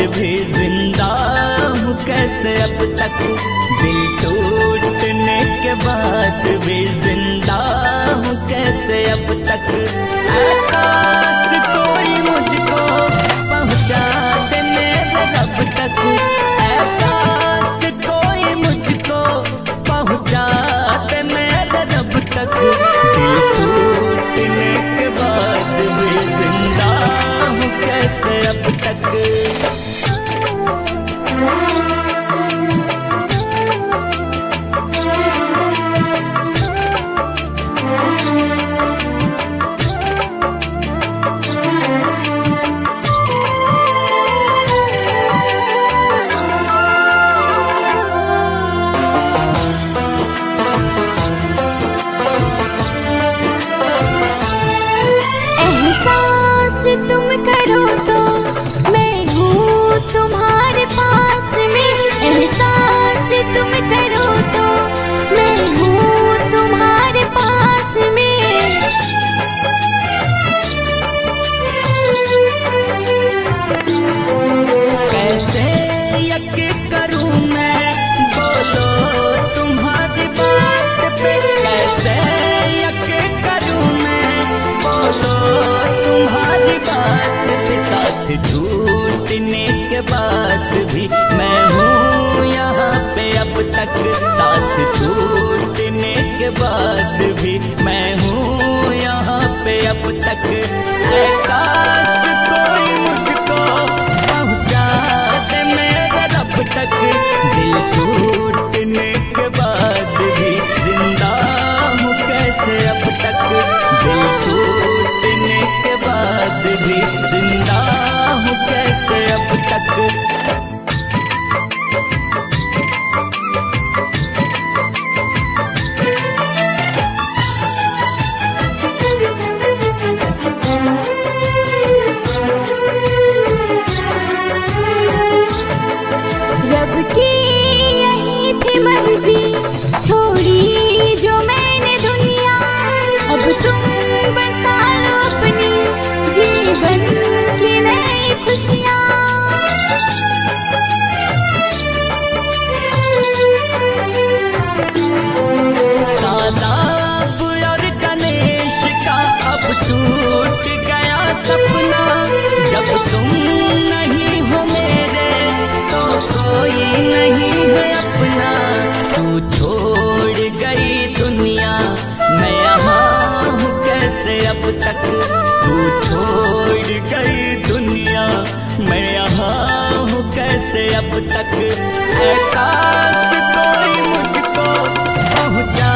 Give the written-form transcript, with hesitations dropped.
भी जिंदा हूँ कैसे अब तक, दिल टूटने के बाद भी जिंदा हूँ कैसे अब तक। आकाश कोई मुझको पहुँचा दे मेरे रब तक, आकाश कोई मुझको पहुँचा दे मेरे रब तक। दिल टूटने के बाद भी जिंदा हूँ कैसे अब तक। तुम करो तो मैं हूँ तुम्हारे पास में, एहसास तुम करो तो मैं हूँ तुम्हारे पास में। कैसे यकीन करूँ मैं बोलो तुम्हारी बात पे, कैसे यकीन करूँ मैं बोलो तुम्हारी बात पे। साथ छूटने के बाद भी मैं हूँ यहाँ पे अब तक, साथ छूटने के बाद भी मैं हूँ यहाँ पे अब तक। आकाश कोई मुझको पहुँचा दे मेरे रब तक, दिल टूटने के बाद भी जिंदा हूँ कैसे अब तक, दिल टूटने के बाद भी जिंदा हूँ कैसे अब तक। रब की यही थी मर्जी, छोड़ी जो मैंने दुनिया। अब तुम बसा लो अपनी जीवन की नई खुशियाँ। सादाब और गणेश का अब टूट गया सपना, जब तुम नहीं हो मेरे तो कोई नहीं है अपना। तू छोड़ गई दुनिया मैं यहाँ हूँ कैसे अब तक, तू छोड़ गई दुनिया मैं यहाँ हूँ कैसे अब तक। आकाश कोई मुझको पहुँचा